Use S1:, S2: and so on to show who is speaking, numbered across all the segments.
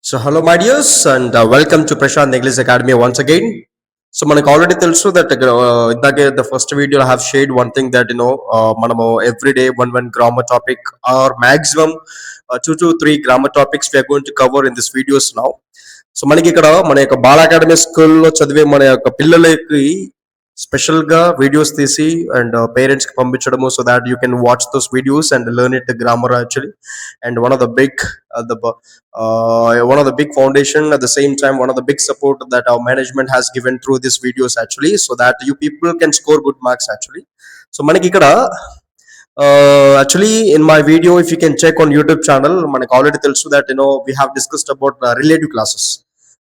S1: So hello my dears and welcome to Prashant English Academy once again. So మనకు already తెలుసు that ఇందాకే the first video I have shared one thing that మనము every day one grammar topic or maximum 2 to 3 grammar topics we're going to cover in this videos now. So మనకి ఇక్కడ మన యొక్క బాల academy స్కూల్లో చదివే మన యొక్క పిల్లలకి స్పెషల్ గా వీడియోస్ తీసి అండ్ పేరెంట్స్ కి పంపించడము so that you can watch those videos and learn it grammar actually. And one of the big foundation at the same time one of the big support that our management has given through these videos actually so that you people can score good marks actually. So manaki ikkada actually in my video if you can check on YouTube channel manaki already telusu that we have discussed about relative classes.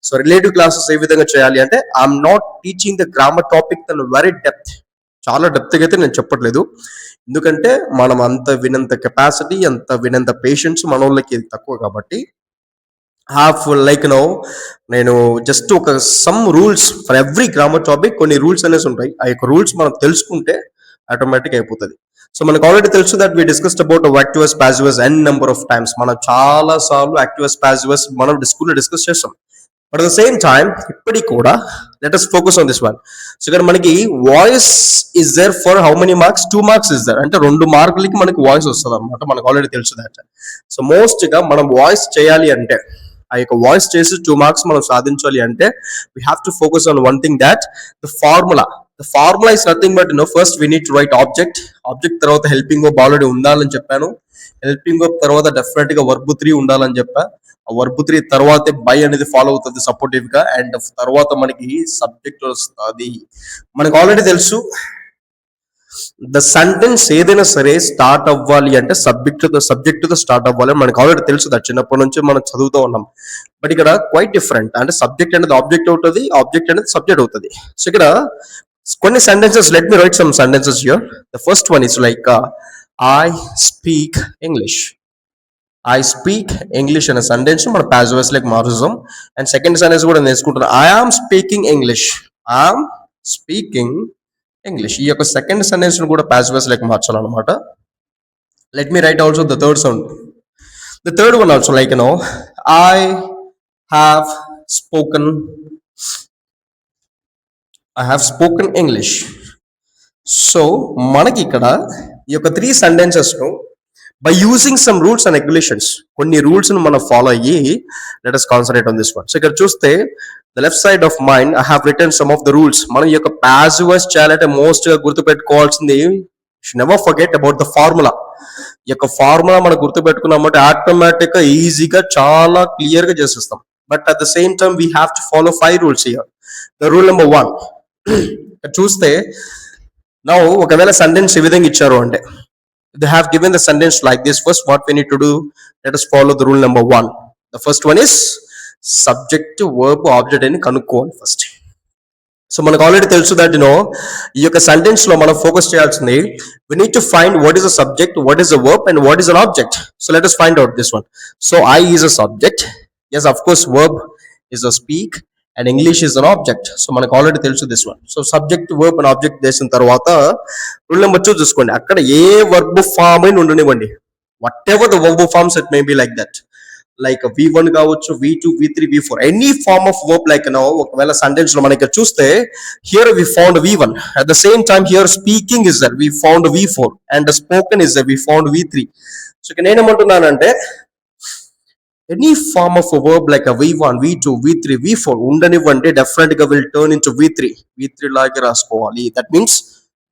S1: So relative classes ఏ విధంగా చేయాలి అంటే I'm not teaching the grammar topic తన very depth, చాలా depth గా అయితే నేను చెప్పట్లేదు. ఎందుకంటే మనం అంత వినంత కెపాసిటీ అంత వినంత పేషెన్స్ మన వాళ్ళకి తక్కువ కాబట్టి హాఫ్ లైక్ నేను జస్ట్ ఒక some rules for every grammar topic కొన్ని రూల్స్ అనేసి ఉంటాయి. ఆ యొక్క రూల్స్ మనం తెలుసుకుంటే ఆటోమేటిక్ అయిపోతుంది. సో మనకు ఆల్రెడీ తెలుసు that we discussed about active voice passive voice n number of times. మనం చాలా సార్లు యాక్టివస్ పాసివస్ మనం స్కూల్లో డిస్కస్ చేస్తాం. But at the same time ఇప్పటికి కూడా let us focus on this one. So ఇక్కడ మనకి voice is there for how many marks? 2 marks is there. అంటే 2 మార్కులకి మనకి వాయిస్ వస్తుంది అనమాట. మనకు ఆల్రెడీ తెలుసు దాట్. సో మోస్ట్ గా మనం వాయిస్ చేయాలి అంటే ఆ యొక్క వాయిస్ చేసి 2 మార్క్స్ మనం సాధించాలి అంటే we have to focus on one thing that the formula. The formula is nothing but first we need to right object. Object తర్వాత హెల్పింగ్ వర్బ్ ఆల్రెడీ ఉండాలని చెప్పాను. హెల్పింగ్ వర్బ్ తర్వాత డెఫినెట్ గా వర్బ్ 3 ఉండాలని చెప్పా. ఆ వర్బ్ 3 తర్వాతే బై అనేది ఫాలో అవుతుంది సపోర్టివ్ గా. అండ్ తర్వాత మనకి సబ్జెక్ట్ వస్తుంది. మనకు ఆల్రెడీ తెలుసు ద సెంటెన్స్ ఏదైనా సరే స్టార్ట్ అవ్వాలి అంటే సబ్జెక్ట్ తో స్టార్ట్ అవ్వాలి. మనకు ఆల్రెడీ తెలుసు దట్ చిన్నప్పటి నుంచి మనం చదువుతూ ఉన్నాం. బట్ ఇక్కడ క్వైట్ డిఫరెంట్. అంటే సబ్జెక్ట్ అనేది ఆబ్జెక్ట్ అవుతుంది, ఆబ్జెక్ట్ అనేది సబ్జెక్ట్ అవుతుంది. సో ఇక్కడ కొన్ని sentences, let me write some sentences here. The first one is like I speak English. I speak English అనే సెంటెన్స్ మనం పాసివ్ లైక్ మారుస్తాం. అండ్ సెకండ్ సెంటెన్స్ కూడా నేర్చుకుంటున్నాం. I am speaking English. I'm speaking English. ఈ యొక్క second sentence కూడా passive like మార్చాలన్నమాట. Let me write also the third sound. The third one also like I have spoken English. So మనకి ఇక్కడ ఈ యొక్క 3 సెంటెన్సెస్ ను by using some rules and regulations, కొన్ని రూల్స్ ను మనం ఫాలో అయ్యి let us concentrate on this one. So ఇక్కడ చూస్తే the left side of mind I have written some of the rules. మనం ఈ యొక్క పాసివ్ వాయిస్ చేయాలంటే మోస్ట్ గా గుర్తు పెట్టుకోవాల్సింది never forget about the formula. ఈ యొక్క ఫార్ములా మనం గుర్తు పెట్టుకున్నామంటే ఆటోమేటిక్ గా ఈజీగా చాలా క్లియర్ గా చేసేస్తాం. But at the same time we have to follow 5 rules here. The rule number 1 చూస్తే నా ఒకవేళ సెంటెన్స్ ఈ విధంగా ఇచ్చారు అంటే they have given the sentence like this. First what we need to do, let us follow the rule number 1. The first one is subject verb object అని కనుక్కోవాలి first. So మనకు ఆల్రెడీ తెలుసు దట్ ఈ యొక్క సెంటెన్స్ లో మనం focus చేయాల్సింది we need to find what is a subject, what is a verb and what is an object. So let us find out this one. So I is a subject. Yes, of course verb is a speak and English is an object. So మనకు already తెలుసు this one. So subject verb and object చేసిన తర్వాత rule number 2 చూసుకోండి. అక్కడ ఏ verb form అయినా ఉండనివ్వండి, whatever the verb forms it may be like that, like V1 కావచ్చు, V2, V3, V4, any form of verb like ఒకవేళ sentence లో మనకి చూస్తే here we found V1, at the same time here speaking is there we found V4 and spoken is there we found V3. So ఇక్కడ నేనేమంటున్నానంటే any form of verb like V1, V2, V3, V4 ఉండనివ్వండి, definite గా will turn into V3 లాగే రాసుకోవాలి. That means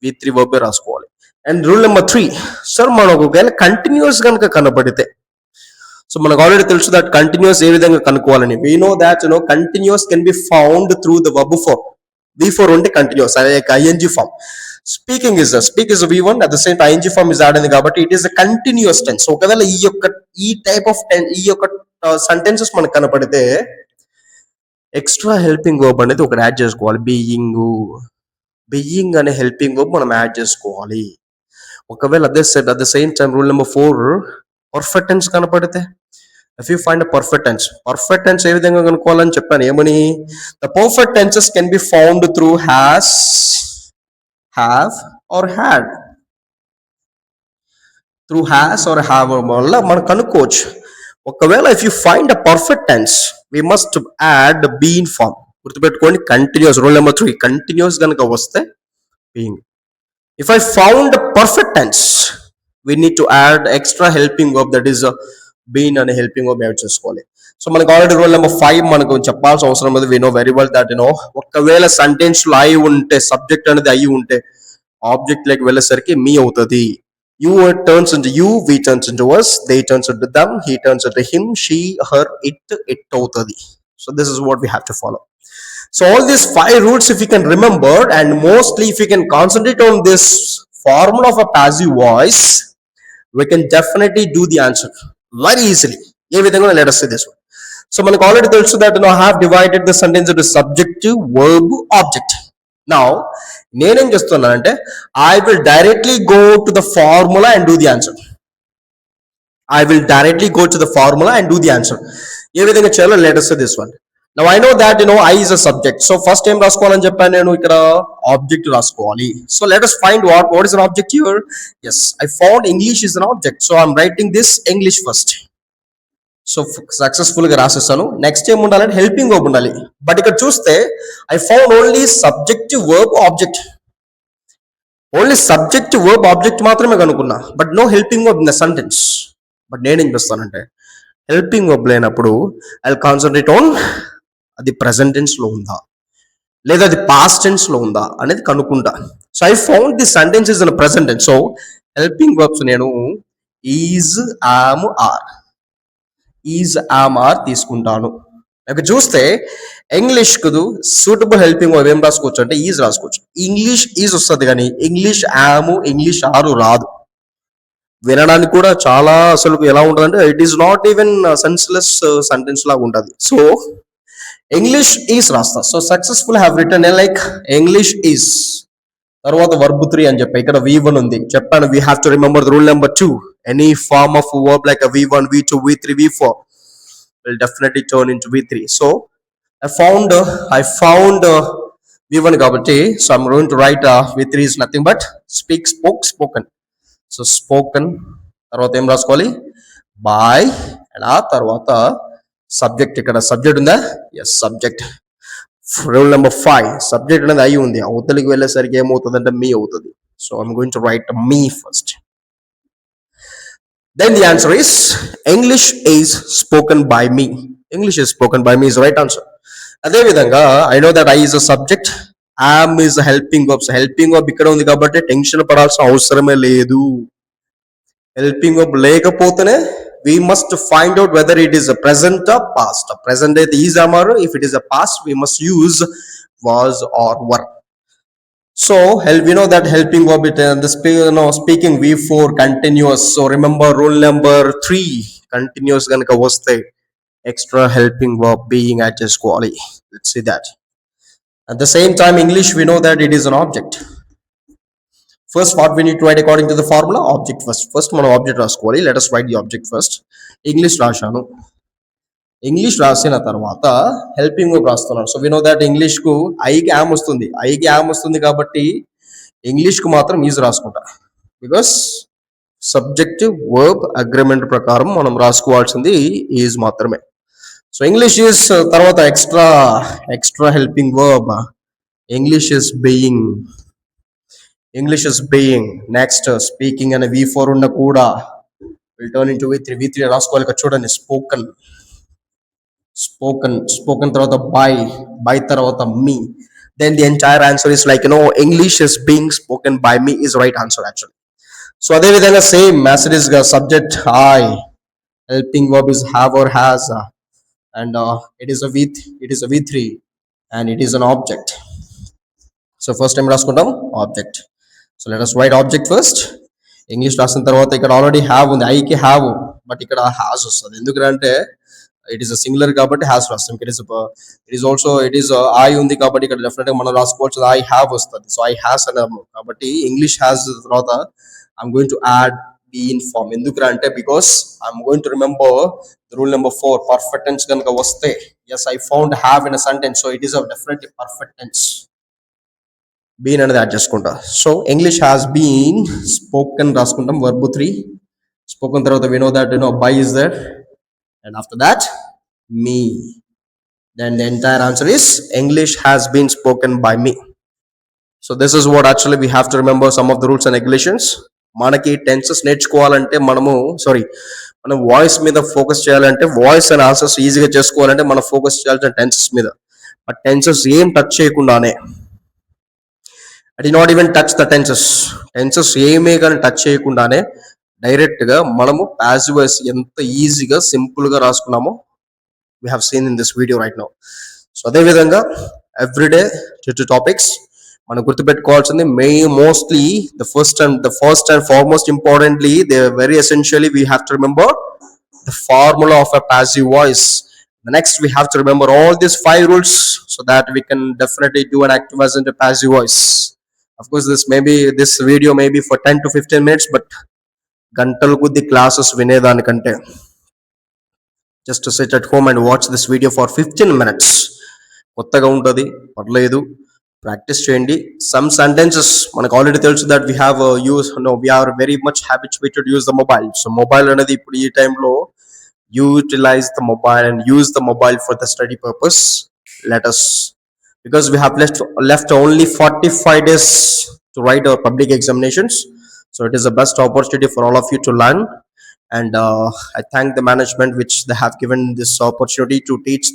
S1: V3 verb రాసుకోవాలి. And rule number 3, sir మనకు ఒకవేళ continuous కనుక కనబడితే, సో మనకు ఆల్రెడీ తెలుసు దట్ కంటిన్యూస్ ఏ విధంగా కనుక్కోవాలని. We know that continuous can be found through the verb form. V4 ఉంటే continuous ING form. Speaking is V1 at the same ING form is ఆడింది కాబట్టి it is a continuous tense. ఒకవేళ ఈ type of ఈ యొక్క sentences మనకు కనపడితే extra helping verb అనేది ఒకటి యాడ్ చేసుకోవాలి. బీయింగ్ అనే హెల్పింగ్ వర్బ్ మనం యాడ్ చేసుకోవాలి. ఒకవేళ అదే set at the same time rule number 4 perfect tense కనపడితే, if you find a perfect tense ఏ విధంగా కనుక్కోవాలని చెప్పాను. ఏమని? The perfect tenses can be found through has, have or had. Through has or have వల్ల మనం కనుక్కోవచ్చు. ఒకవేళ if you find a perfect tense we must add been form. గుర్తుపెట్టుకోండి, కంటిన్యూస్. రూల్ నెంబర్ 3, కంటిన్యూస్ కనుక వస్తే being. If I found perfect tense, we need to add extra helping verb, that is been అనే helping verb add చేసుకోవాలి. So మనకు already rule number 5 మనకు చెప్పాల్సిన అవసరం లేదు. We know very well that ఒకవేళ సెంటెన్స్ లో అయి ఉంటే, సబ్జెక్ట్ అనేది అయి ఉంటే, ఆబ్జెక్ట్ లైక్ వెళ్ళేసరికి మీ అవుతుంది. You turns into you, we turns into us, they turns into them, he turns into him, she, her, it అవుతుంది. So this is what we have to follow. So all these 5 rules, if you can remember, and mostly if you can concentrate on this formula of a passive voice, we can definitely do the answer very easily. ఏ విధంగా, let us see this one. So మనకు already తెలుసు that I have divided the sentence into subjective, verb, object. Now నేనేం చేస్తున్నానంటే, I will directly go to the formula and do the answer. I will directly go to the formula and do the answer. ఏ విధంగా చేయాలో let us see this one. Now I know that I is a subject. So first ఏం రాసుకోవాలని చెప్పాను నేను, ఇక్కడ object రాసుకోవాలి. So let us find what is an object here. Yes, I found English is an object. So I'm writing this English first. So successful గా రాసేసాను. Next ఏం ఉండాలంటే helping verb ఉండాలి. But ఇక్కడ చూస్తే I found only subjective verb object. Only subjective verb object మాత్రమే కనుక్కున్నా, but no helping verb in the sentence. But నేనేం చేస్తానంటే, హెల్పింగ్ వర్బ్ లేనప్పుడు ఐ కాన్సన్ట్రేట్ ఆన్ అది ప్రెసెంట్ టెన్స్ లో ఉందా, లేదా అది పాస్ట్ టెన్స్ లో ఉందా అనేది కనుక్కుంటా. So I found the sentences in present tense. So helping verbs నేను is, am, are, is, am, are తీసుకుంటాను. నాకు చూస్తే ఇంగ్లీష్ కు సూటబుల్ హెల్పింగ్ వర్బ్ ఏం రాసుకోవచ్చు అంటే ఈజ్ రాసుకోవచ్చు. ఇంగ్లీష్ ఈజ్ వస్తుంది, కానీ ఇంగ్లీష్ ఆమ్, ఇంగ్లీష్ ఆరు రాదు. వినడానికి కూడా చాలా అసలు ఎలా ఉంటుంది అంటే, it is not even senseless sentence లాగా ఉంటుంది. సో ఇంగ్లీష్ ఈజ్ రాస్తా. So successful have return like English is, తర్వాత వర్బ్ 3 అని చెప్పి ఇక్కడ V1 ఉంది చెప్పాను. We have to remember the rule number 2. Any form of verb like V1, V2, V3, V4 will definitely turn into V3. So I found V1 కాబట్టి, so I'm going to write V3 is nothing but speak, spoke, spoken. So spoken తర్వాత ఏం రాసుకోవాలి, by, and ఆ తర్వాత subject. ఇక్కడ subject ఉందా? Yes, subject. Rule number 5, subject అనేది అయి ఉంది, అవతలికి వెళ్ళేసరికి ఏమవుతుంది అంటే మీ అవుతుంది. So I'm going to write me first. Then the answer is English is spoken by me. English is spoken by me is the right answer. అదే విధంగా I know that I is a subject, am is a helping verb. So helping verb ఇక్కడ ఉంది కాబట్టి tension పడాల్సిన అవసరమే లేదు. Helping verb లేకపోతేనే we must find out whether it is a present or past. Present అయితే is am or, if it is a past we must use was or were. So we know that helping verb it speaking V4 continuous. So remember rule number 3, continuous ganaka vaste extra helping verb being add చేసుకోవాలి. Let's see that. At the same time English we know that it is an object. First what we need to write according to the formula, object first. First మనం object రాసుకోవాలి. Let us write the object first. English రాశాను. English రాసిన తర్వాత helping verb రాస్తున్నాను. So we know that English కు ఐకి yam వస్తుంది. ఐకి యామ్ వస్తుంది కాబట్టి ఇంగ్లీష్ కు మాత్రం ఈజ్ రాసుకుంటా. బికాస్ సబ్జెక్టివ్ వర్బ్ అగ్రిమెంట్ ప్రకారం మనం రాసుకోవాల్సింది ఈజ్ మాత్రమే. సో ఇంగ్లీష్ ఈజ్ తర్వాత extra helping verb English is being. English is being. Next speaking అనే V4 ఉన్న కూడా will turn into V3. V3 రాసుకోవాలి. ఇక్కడ చూడండి, స్పోకన్, స్పోకన్ తర్వాత బై తర్వాత మీ. Then the entire answer is like English is being spoken by me is right answer actually. So అదే విధంగా సేమ్ మెసేజ్ గా subject I, helping verb is have or has, and it is a V3 and it is an object. So first time రాసుకుంటాం object. So let us write object first. English రాసిన తర్వాత ఇక్కడ already have ఉంది, ఐకి have, but ఇక్కడ has వస్తుంది. ఎందుకంటే it is singular కాబట్టి హ్యాస్ రాస్తాం. ఇట్ ఈస్ ఐ ఉంది కాబట్టి ఇక్కడ డెఫినెట్ గా మనం రాసుకోవచ్చు ఐ హ్యావ్ వస్తుంది. సో ఐ హ్యాస్ అన్నాము కాబట్టి ఇంగ్లీష్ హ్యాస్ తర్వాత I'm going to add be in form. ఎందుకు అంటే because I'm going to remember rule number 4, perfect tense కనుక వస్తే yes I found have in a sentence. So it is definitely perfect tense. Been అనేది add చేసుకుంటా. So English has been spoken రాసుకుంటాం. Verb 3 spoken తర్వాత we know that by is there, and after that me. then the entire answer is English has been spoken by me. So this is what actually we have to remember some of the rules and regulations. మనకి tenses నేర్చుకోవాలంటే మనం voice మీద focus చేయాలంటే voice and answers ఈజీగా చేసుకోవాలంటే మనం focus చేయాల్సిన tenses మీద. బట్ టెన్సెస్ ఏం టచ్ చేయకుండానే, I did not even touch the tenses ఏమీ కానీ టచ్ చేయకుండానే డైరెక్ట్ గా మనము పాసివ్ వాయిస్ ఎంత ఈజీగా సింపుల్ గా రాసుకున్నామో we have seen in this video right now. So అదే విధంగా ఎవ్రీడే టూ టాపిక్స్ మనం గుర్తుపెట్టుకోవాల్సింది mostly the first and foremost importantly they very essentially we have to remember the formula of a passive voice. The next, we have to remember all these 5 rules so that we can definitely do an active as a passive voice. Of course, this video may be for 10 to 15 minutes, but gantal kuddi classes vinedanikante just to sit at home and watch this video for 15 minutes. కొత్తగా ఉంటుంది, పర్లేదు, practice చేయండి. Some sentences మనకు already తెలుసు that we have we are very much habituated use the mobile. So mobile అనేది ఇప్పుడు ఈ టైంలో utilize the mobile and use the mobile for the study purpose. Let us, because we have left only 45 days to write our public examinations, so it is the best opportunity for all of you to learn. And I thank the management which they have given this opportunity to teach